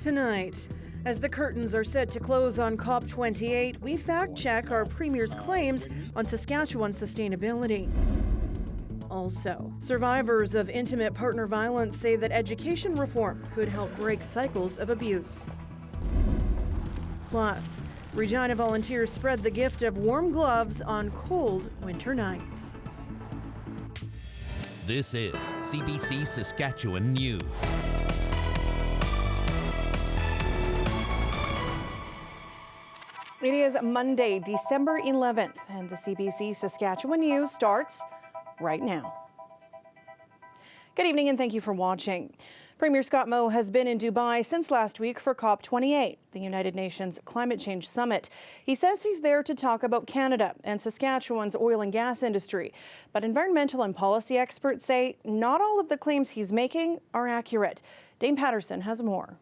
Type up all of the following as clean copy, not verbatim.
Tonight, as the curtains are set to close on COP28, we fact-check our Premier's claims on Saskatchewan sustainability. Also, survivors of intimate partner violence say that education reform could help break cycles of abuse. Plus, Regina volunteers spread the gift of warm gloves on cold winter nights. This is CBC Saskatchewan News. It is Monday, December 11th, and the CBC Saskatchewan News starts right now. Good evening and thank you for watching. Premier Scott Moe has been in Dubai since last week for COP28, the United Nations Climate Change Summit. He says he's there to talk about Canada and Saskatchewan's oil and gas industry. But environmental and policy experts say not all of the claims he's making are accurate. Dane Patterson has more.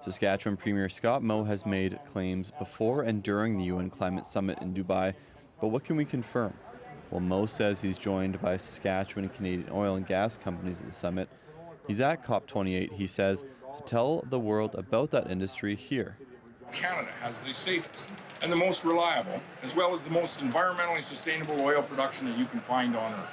Saskatchewan Premier Scott Moe has made claims before and during the UN Climate Summit in Dubai, but what can we confirm? Well, Moe says he's joined by Saskatchewan and Canadian oil and gas companies at the summit. He's at COP28, he says, to tell the world about that industry here. Canada has the safest and the most reliable, as well as the most environmentally sustainable oil production that you can find on Earth.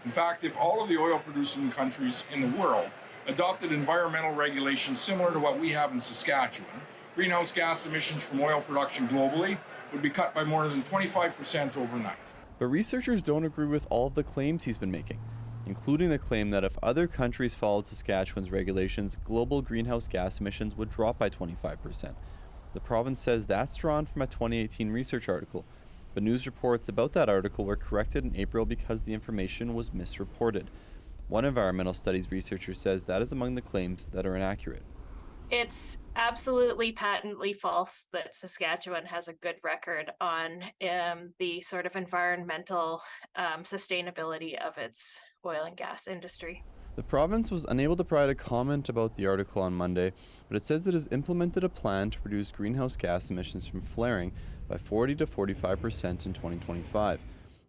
In fact, if all of the oil producing countries in the world adopted environmental regulations similar to what we have in Saskatchewan, greenhouse gas emissions from oil production globally would be cut by more than 25% overnight. But researchers don't agree with all of the claims he's been making, including the claim that if other countries followed Saskatchewan's regulations, global greenhouse gas emissions would drop by 25%. The province says that's drawn from a 2018 research article, but news reports about that article were corrected in April because the information was misreported. One environmental studies researcher says that is among the claims that are inaccurate. It's absolutely patently false that Saskatchewan has a good record on the sort of environmental sustainability of its oil and gas industry. The province was unable to provide a comment about the article on Monday, but it says it has implemented a plan to reduce greenhouse gas emissions from flaring by 40 to 45% in 2025.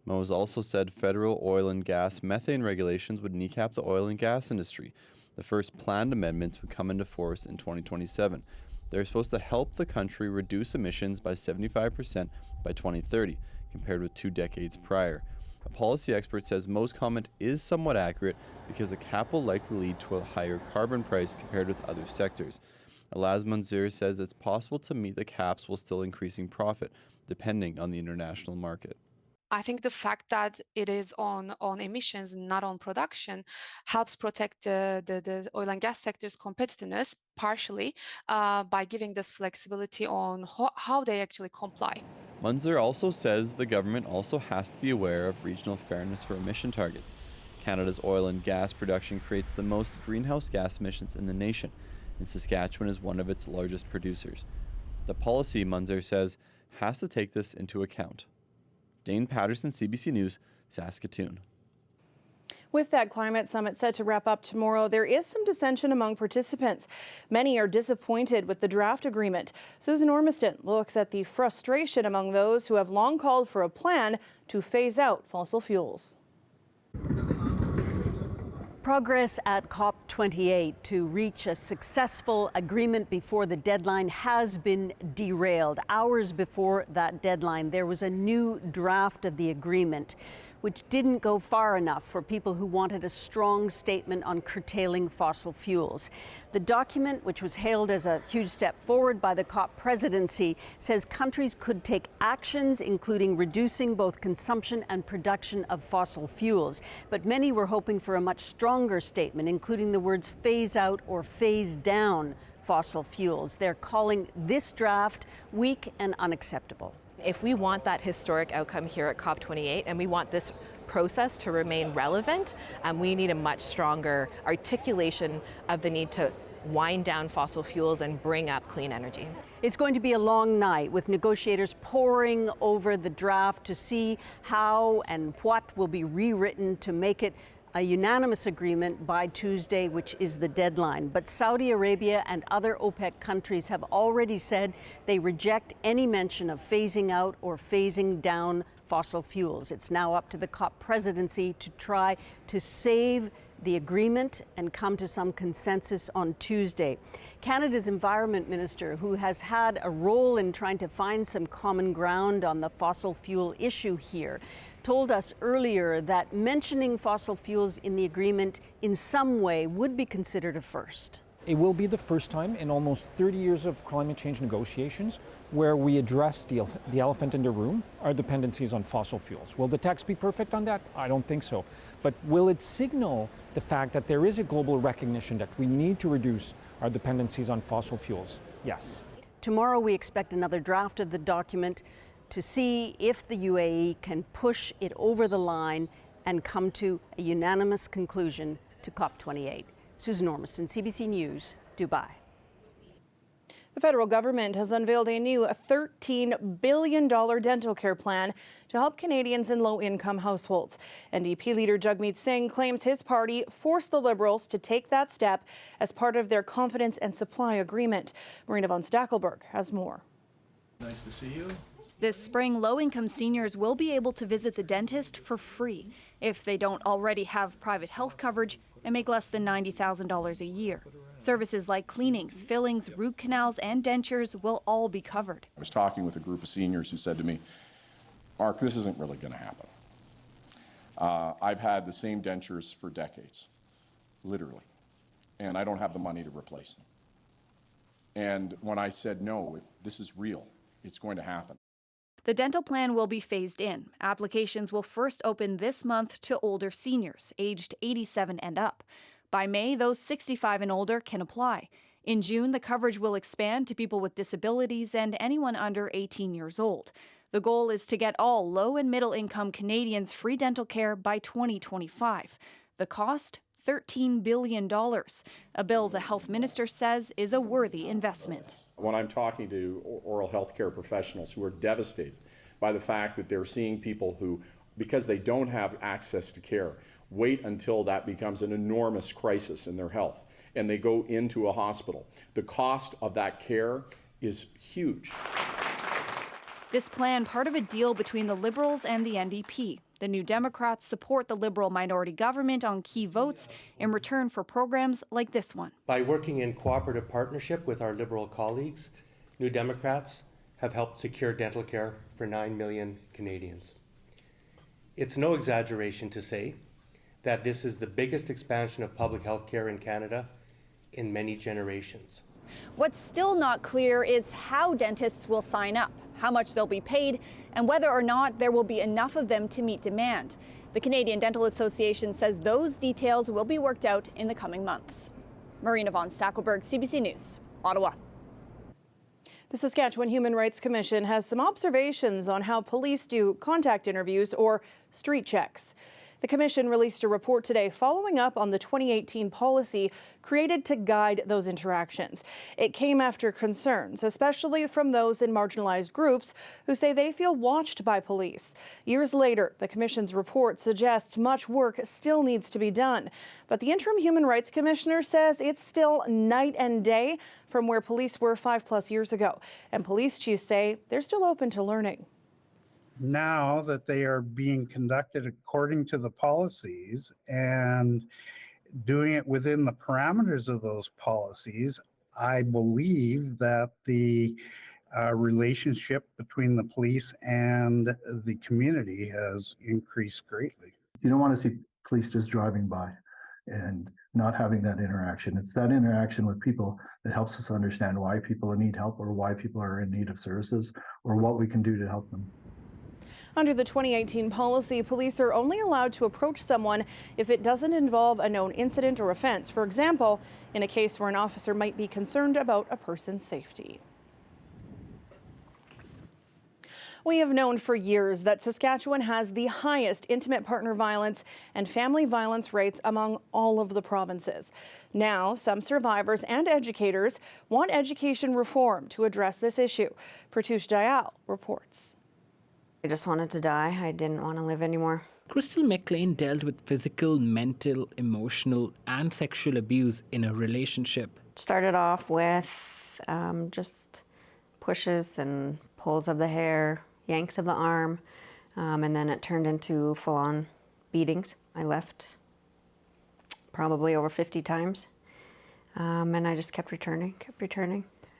Moe has also said federal oil and gas methane regulations would kneecap the oil and gas industry. The first planned amendments would come into force in 2027. They're supposed to help the country reduce emissions by 75% by 2030, compared with 2 decades prior. A policy expert says Moe's comment is somewhat accurate because the cap will likely lead to a higher carbon price compared with other sectors. Alaz Manzoor says it's possible to meet the caps while still increasing profit, depending on the international market. I think the fact that it is on emissions, not on production, helps protect the oil and gas sector's competitiveness partially by giving this flexibility on how they actually comply. Munzer also says the government also has to be aware of regional fairness for emission targets. Canada's oil and gas production creates the most greenhouse gas emissions in the nation, and Saskatchewan is one of its largest producers. The policy, Munzer says, has to take this into account. Dane Patterson, CBC News, Saskatoon. With that climate summit set to wrap up tomorrow, there is some dissension among participants. Many are disappointed with the draft agreement. Susan Ormiston looks at the frustration among those who have long called for a plan to phase out fossil fuels. Progress at COP28 to reach a successful agreement before the deadline has been derailed. Hours before that deadline, there was a new draft of the agreement, which didn't go far enough for people who wanted a strong statement on curtailing fossil fuels. The document, which was hailed as a huge step forward by the COP presidency, says countries could take actions including reducing both consumption and production of fossil fuels. But many were hoping for a much stronger statement, including the words phase out or phase down fossil fuels. They're calling this draft weak and unacceptable. If we want that historic outcome here at COP28 and we want this process to remain relevant, we need a much stronger articulation of the need to wind down fossil fuels and bring up clean energy. It's going to be a long night with negotiators poring over the draft to see how and what will be rewritten to make it a unanimous agreement by Tuesday, which is the deadline. But Saudi Arabia and other OPEC countries have already said they reject any mention of phasing out or phasing down fossil fuels. It's now up to the COP presidency to try to save the agreement and come to some consensus on Tuesday. Canada's Environment Minister, who has had a role in trying to find some common ground on the fossil fuel issue here, told us earlier that mentioning fossil fuels in the agreement in some way would be considered a first. It will be the first time in almost 30 years of climate change negotiations where we address the elephant in the room, our dependencies on fossil fuels. Will the text be perfect on that? I don't think so. But will it signal the fact that there is a global recognition that we need to reduce our dependencies on fossil fuels? Yes. Tomorrow we expect another draft of the document to see if the UAE can push it over the line and come to a unanimous conclusion to COP28. Susan Ormiston, CBC News, Dubai. The federal government has unveiled a new $13 billion dental care plan to help Canadians in low-income households. NDP leader Jagmeet Singh claims his party forced the Liberals to take that step as part of their confidence and supply agreement. Marina von Stackelberg has more. Nice to see you. This spring, low-income seniors will be able to visit the dentist for free if they don't already have private health coverage and make less than $90,000 a year. Services like cleanings, fillings, root canals, and dentures will all be covered. I was talking with a group of seniors who said to me, Mark, this isn't really going to happen. I've had the same dentures for decades, literally, and I don't have the money to replace them. And when I said, no, this is real, it's going to happen. The dental plan will be phased in. Applications will first open this month to older seniors, aged 87 and up. By May, those 65 and older can apply. In June, the coverage will expand to people with disabilities and anyone under 18 years old. The goal is to get all low and middle income Canadians free dental care by 2025. The cost? $13 billion, a bill the health minister says is a worthy investment. When I'm talking to oral health care professionals who are devastated by the fact that they're seeing people who, because they don't have access to care, wait until that becomes an enormous crisis in their health and they go into a hospital. The cost of that care is huge. This plan, part of a deal between the Liberals and the NDP. The New Democrats support the Liberal minority government on key votes in return for programs like this one. By working in cooperative partnership with our Liberal colleagues, New Democrats have helped secure dental care for 9 million Canadians. It's no exaggeration to say that this is the biggest expansion of public health care in Canada in many generations. What's still not clear is how dentists will sign up, how much they'll be paid, and whether or not there will be enough of them to meet demand. The Canadian Dental Association says those details will be worked out in the coming months. Marina von Stackelberg, CBC News, Ottawa. The Saskatchewan Human Rights Commission has some observations on how police do contact interviews or street checks. The Commission released a report today following up on the 2018 policy created to guide those interactions. It came after concerns, especially from those in marginalized groups who say they feel watched by police. Years later, the Commission's report suggests much work still needs to be done. But the interim Human Rights Commissioner says it's still night and day from where police were 5+ years ago. And police chiefs say they're still open to learning. Now that they are being conducted according to the policies and doing it within the parameters of those policies, I believe that the relationship between the police and the community has increased greatly. You don't want to see police just driving by and not having that interaction. It's that interaction with people that helps us understand why people need help or why people are in need of services or what we can do to help them. Under the 2018 policy, police are only allowed to approach someone if it doesn't involve a known incident or offense. For example, in a case where an officer might be concerned about a person's safety. We have known for years that Saskatchewan has the highest intimate partner violence and family violence rates among all of the provinces. Now, some survivors and educators want education reform to address this issue. Pratush Dayal reports. I just wanted to die. I didn't want to live anymore. Crystal McLean dealt with physical, mental, emotional, and sexual abuse in a relationship. Started off with just pushes and pulls of the hair, yanks of the arm, and then it turned into full-on beatings. I left probably over 50 times. And I just kept returning.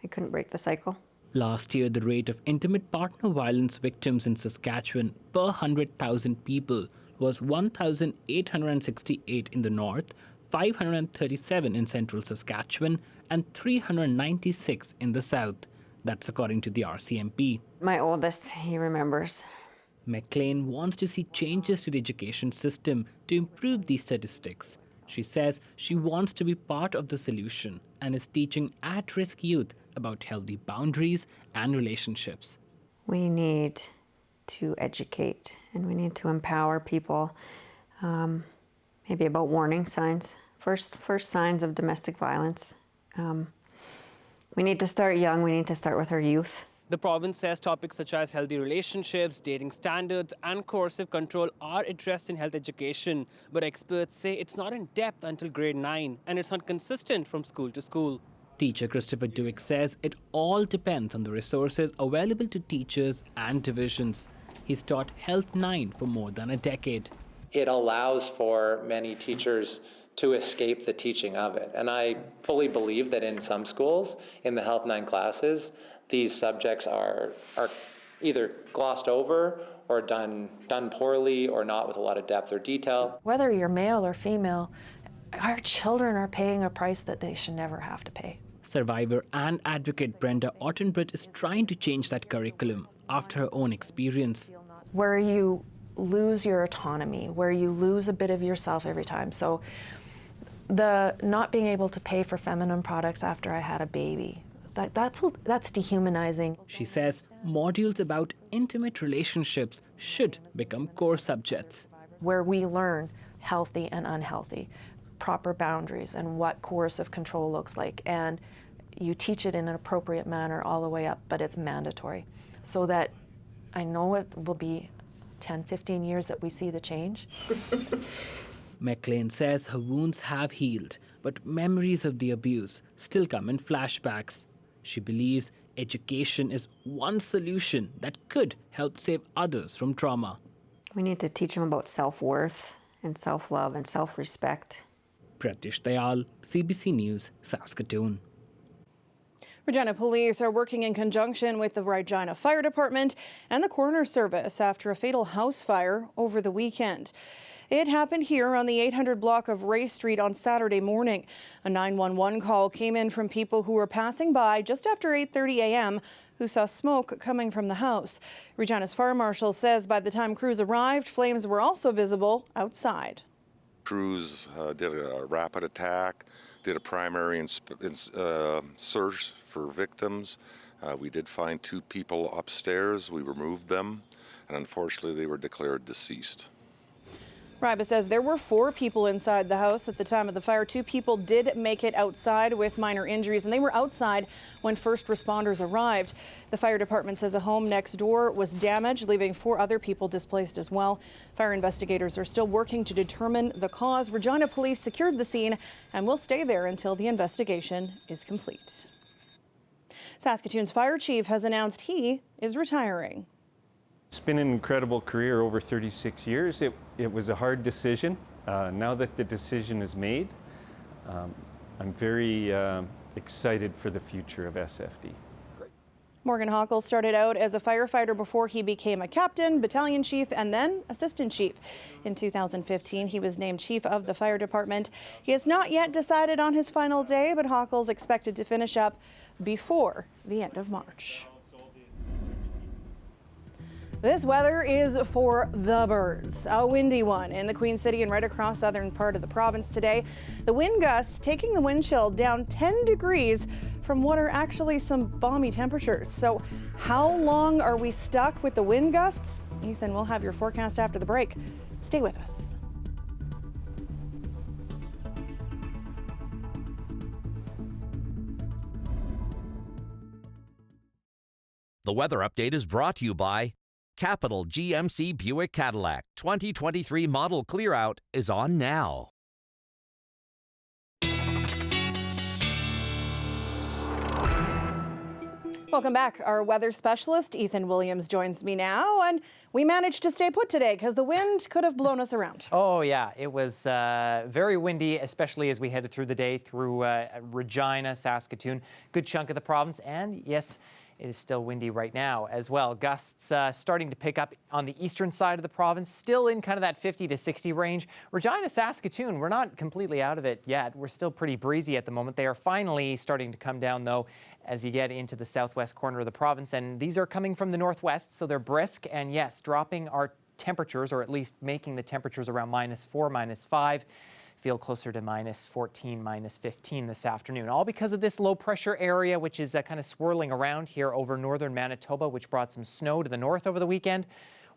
I couldn't break the cycle. Last year, the rate of intimate partner violence victims in Saskatchewan per 100,000 people was 1,868 in the north, 537 in central Saskatchewan, and 396 in the south. That's according to the RCMP. My oldest, he remembers. McLean wants to see changes to the education system to improve these statistics. She says she wants to be part of the solution and is teaching at-risk youth about healthy boundaries and relationships. We need to educate and we need to empower people, maybe about warning signs, first signs of domestic violence. We need to start young, we need to start with our youth. The province says topics such as healthy relationships, dating standards, and coercive control are addressed in health education, but experts say it's not in depth until grade 9, and it's not consistent from school to school. Teacher Christopher Duick says it all depends on the resources available to teachers and divisions. He's taught Health 9 for more than a decade. It allows for many teachers to escape the teaching of it. And I fully believe that in some schools, in the Health 9 classes, these subjects are either glossed over or done poorly or not with a lot of depth or detail. Whether you're male or female, our children are paying a price that they should never have to pay. Survivor and advocate Brenda Ottenbrett is trying to change that curriculum after her own experience. Where you lose your autonomy, where you lose a bit of yourself every time. So the not being able to pay for feminine products after I had a baby, that's dehumanizing. She says modules about intimate relationships should become core subjects. Where we learn healthy and unhealthy, proper boundaries, and what coercive control looks like. And you teach it in an appropriate manner all the way up, but it's mandatory. So that I know it will be 10, 15 years that we see the change. McLean says her wounds have healed, but memories of the abuse still come in flashbacks. She believes education is one solution that could help save others from trauma. We need to teach them about self-worth and self-love and self-respect. Pratish Dayal, CBC News, Saskatoon. Regina police are working in conjunction with the Regina Fire Department and the Coroner Service after a fatal house fire over the weekend. It happened here on the 800 block of Ray Street on Saturday morning. A 911 call came in from people who were passing by just after 8:30 a.m. who saw smoke coming from the house. Regina's fire marshal says by the time crews arrived, flames were also visible outside. Crews did a rapid attack, did a primary search for victims. We did find 2 people upstairs. We removed them, and unfortunately they were declared deceased. RIBA says there were 4 people inside the house at the time of the fire. 2 people did make it outside with minor injuries, and they were outside when first responders arrived. The fire department says a home next door was damaged, leaving 4 other people displaced as well. Fire investigators are still working to determine the cause. Regina police secured the scene and will stay there until the investigation is complete. Saskatoon's fire chief has announced he is retiring. It's been an incredible career over 36 years. It was a hard decision. Now that the decision is made, I'm very excited for the future of SFD. Morgan Hockle started out as a firefighter before he became a captain, battalion chief, and then assistant chief. In 2015, he was named chief of the fire department. He has not yet decided on his final day, but Hockle's expected to finish up before the end of March. This weather is for the birds. A windy one in the Queen City and right across southern part of the province today. The wind gusts taking the wind chill down 10 degrees from what are actually some balmy temperatures. So how long are we stuck with the wind gusts? Ethan will have your forecast after the break. Stay with us. The weather update is brought to you by Capital GMC Buick Cadillac. 2023 model clearout is on now. Welcome back. Our weather specialist, Ethan Williams, joins me now. And we managed to stay put today because the wind could have blown us around. Oh, yeah. It was very windy, especially as we headed through the day through Regina, Saskatoon, good chunk of the province. And yes, it is still windy right now as well. Gusts starting to pick up on the eastern side of the province, still in kind of that 50 to 60 range. Regina, Saskatoon, we're not completely out of it yet. We're still pretty breezy at the moment. They are finally starting to come down, though, as you get into the southwest corner of the province. And these are coming from the northwest, so they're brisk. And yes, dropping our temperatures, or at least making the temperatures around -4, -5. Feel closer to -14, -15 this afternoon, all because of this low pressure area, which is kind of swirling around here over northern Manitoba, which brought some snow to the north over the weekend.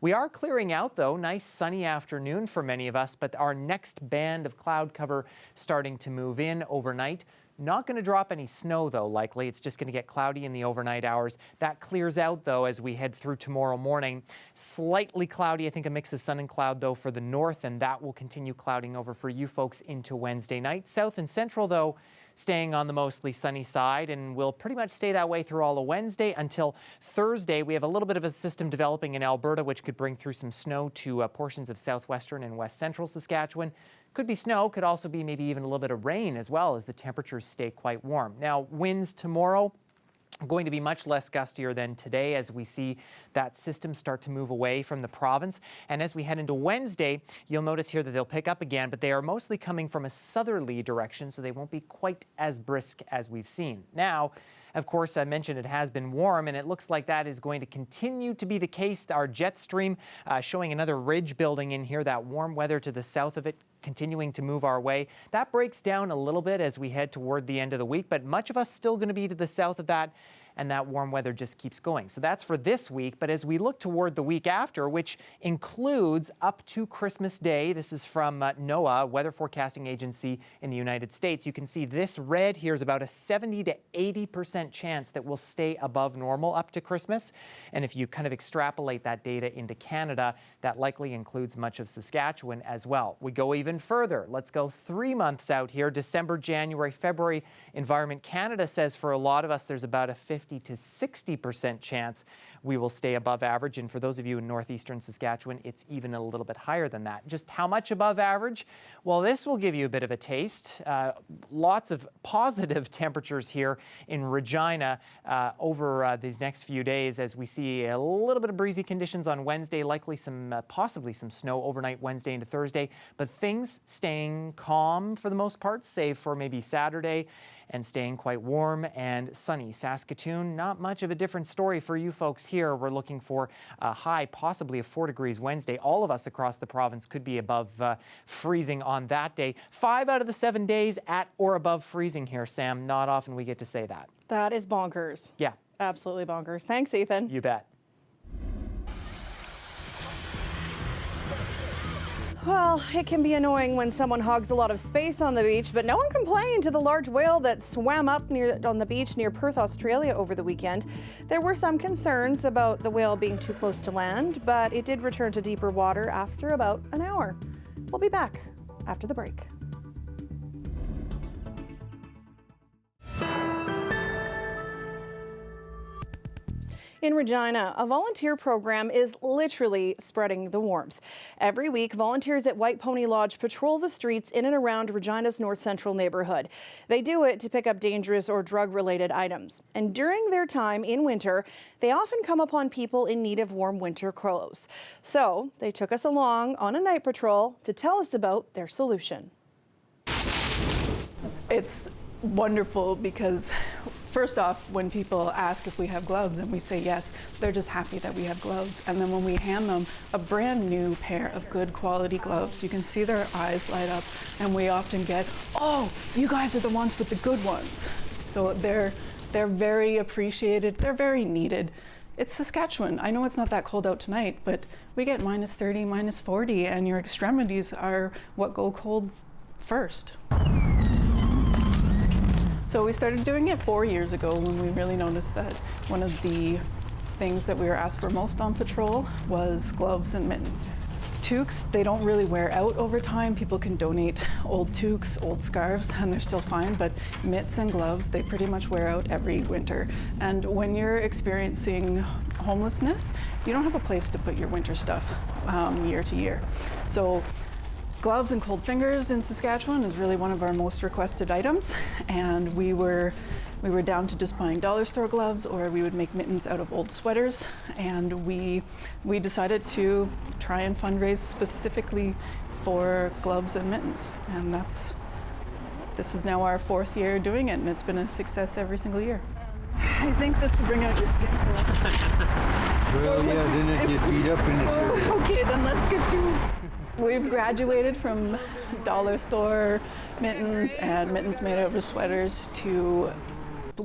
We are clearing out, though. Nice sunny afternoon for many of us, but our next band of cloud cover starting to move in overnight. Not going to drop any snow, though, likely. It's just going to get cloudy in the overnight hours. That clears out, though, as we head through tomorrow morning. Slightly cloudy, I think a mix of sun and cloud, though, for the north, and that will continue clouding over for you folks into Wednesday night. South and central, though, staying on the mostly sunny side, and will pretty much stay that way through all of Wednesday until Thursday. We have a little bit of a system developing in Alberta, which could bring through some snow to portions of southwestern and west central Saskatchewan. Could be snow, could also be maybe even a little bit of rain as well, as the temperatures stay quite warm. Now, winds tomorrow going to be much less gustier than today as we see that system start to move away from the province. And as we head into Wednesday, you'll notice here that they'll pick up again, but they are mostly coming from a southerly direction, so they won't be quite as brisk as we've seen. Now, of course, I mentioned it has been warm, and it looks like that is going to continue to be the case. Our jet stream showing another ridge building in here, that warm weather to the south of it continuing to move our way. That breaks down a little bit as we head toward the end of the week, but much of us still going to be to the south of that, and that warm weather just keeps going. So that's for this week, but as we look toward the week after, which includes up to Christmas Day, this is from NOAA, Weather Forecasting Agency in the United States, you can see this red here is about a 70 to 80% chance that we'll stay above normal up to Christmas. And if you kind of extrapolate that data into Canada, that likely includes much of Saskatchewan as well. We go even further. Let's go 3 months out here, December, January, February. Environment Canada says for a lot of us, there's about a 50 to 60% chance we will stay above average. And for those of you in northeastern Saskatchewan, it's even a little bit higher than that. Just how much above average? Well, this will give you a bit of a taste. Lots of positive temperatures here in Regina over these next few days as we see a little bit of breezy conditions on Wednesday, likely some possibly some snow overnight Wednesday into Thursday, but things staying calm for the most part, save for maybe Saturday, and staying quite warm and sunny. Saskatoon, not much of a different story for you folks here. We're looking for a high possibly of 4 degrees Wednesday. All of us across the province could be above freezing on that day. 5 out of the 7 days at or above freezing here, Sam. Not often we get to say that. That is bonkers. Yeah. Absolutely bonkers. Thanks, Ethan. You bet. Well, it can be annoying when someone hogs a lot of space on the beach, but no one complained to the large whale that swam up on the beach near Perth, Australia over the weekend. There were some concerns about the whale being too close to land, but it did return to deeper water after about an hour. We'll be back after the break. In Regina, a volunteer program is literally spreading the warmth. Every week, volunteers at White Pony Lodge patrol the streets in and around Regina's North Central neighborhood. They do it to pick up dangerous or drug-related items. And during their time in winter, they often come upon people in need of warm winter clothes. So they took us along on a night patrol to tell us about their solution. It's wonderful because first off, when people ask if we have gloves and we say yes, they're just happy that we have gloves. And then when we hand them a brand new pair of good quality gloves, you can see their eyes light up, and we often get, "Oh, you guys are the ones with the good ones." So they're very appreciated, they're very needed. It's Saskatchewan. I know it's not that cold out tonight, but we get -30, -40, and your extremities are what go cold first. So we started doing it 4 years ago when we really noticed that one of the things that we were asked for most on patrol was gloves and mittens. toques, they don't really wear out over time. People can donate old toques, old scarves, and they're still fine, but mitts and gloves, they pretty much wear out every winter. And when you're experiencing homelessness, you don't have a place to put your winter stuff year to year. So gloves and cold fingers in Saskatchewan is really one of our most requested items, and we were down to just buying dollar store gloves, or we would make mittens out of old sweaters, and we decided to try and fundraise specifically for gloves and mittens, and this is now our 4th year doing it, and it's been a success every single year. I think this will bring out your skin. Well, yeah, then it get beat up in this area. Okay, then let's get you. We've graduated from dollar store mittens and mittens made out of sweaters to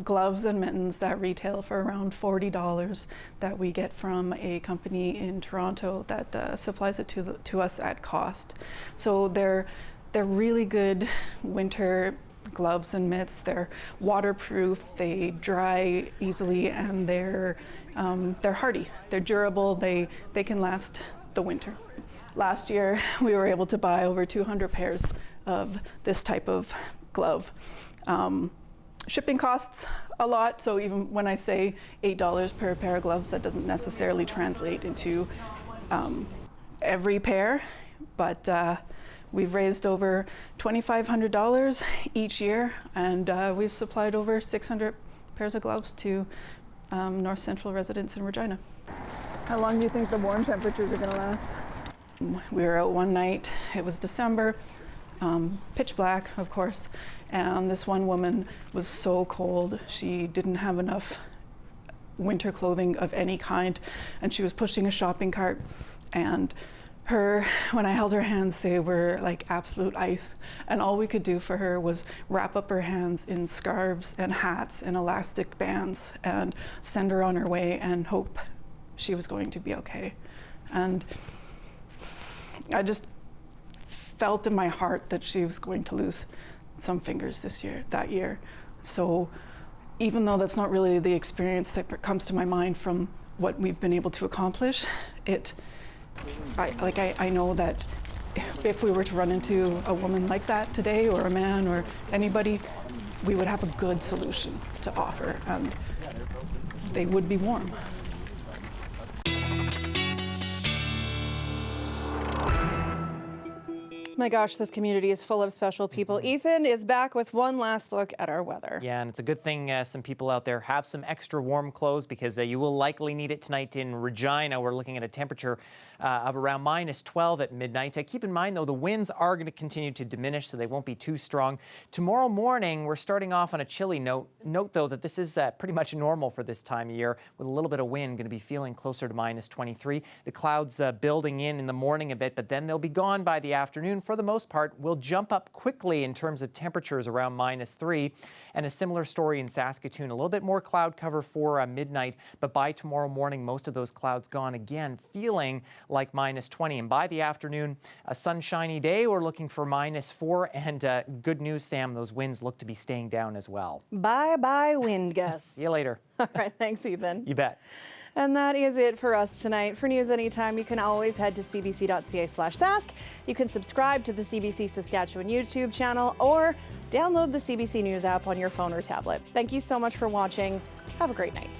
gloves and mittens that retail for around $40 that we get from a company in Toronto that supplies it to us at cost. So they're really good winter gloves and mitts. They're waterproof, they dry easily, and they're hardy. They're durable, they can last the winter. Last year we were able to buy over 200 pairs of this type of glove. Shipping costs a lot, so even when I say $8 per pair of gloves, that doesn't necessarily translate into every pair, but we've raised over $2,500 each year, and we've supplied over 600 pairs of gloves to North Central residents in Regina. How long do you think the warm temperatures are going to last? We were out one night, it was December, pitch black, of course, and this one woman was so cold, she didn't have enough winter clothing of any kind, and she was pushing a shopping cart, and when I held her hands, they were like absolute ice, and all we could do for her was wrap up her hands in scarves and hats and elastic bands and send her on her way and hope she was going to be okay. And I just felt in my heart that she was going to lose some fingers that year. So even though that's not really the experience that comes to my mind from what we've been able to accomplish, I know that if we were to run into a woman like that today, or a man, or anybody, we would have a good solution to offer, and they would be warm. My gosh, this community is full of special people. Ethan is back with one last look at our weather. Yeah, and it's a good thing some people out there have some extra warm clothes, because you will likely need it tonight in Regina. We're looking at a temperature of around -12 at midnight. Keep in mind, though, the winds are going to continue to diminish, so they won't be too strong. Tomorrow morning, we're starting off on a chilly note. Note, though, that this is pretty much normal for this time of year, with a little bit of wind, going to be feeling closer to -23. The clouds building in the morning a bit, but then they'll be gone by the afternoon. For the most part, we'll jump up quickly in terms of temperatures around -3. And a similar story in Saskatoon. A little bit more cloud cover for midnight, but by tomorrow morning, most of those clouds gone again, feeling like -20. And by the afternoon, a sunshiny day, we're looking for -4. And good news, Sam, those winds look to be staying down as well. Bye-bye wind gusts. See you later. All right, thanks, Ethan. You bet. And that is it for us tonight. For news anytime, you can always head to cbc.ca/sask. You can subscribe to the CBC Saskatchewan YouTube channel, or download the CBC News app on your phone or tablet. Thank you so much for watching. Have a great night.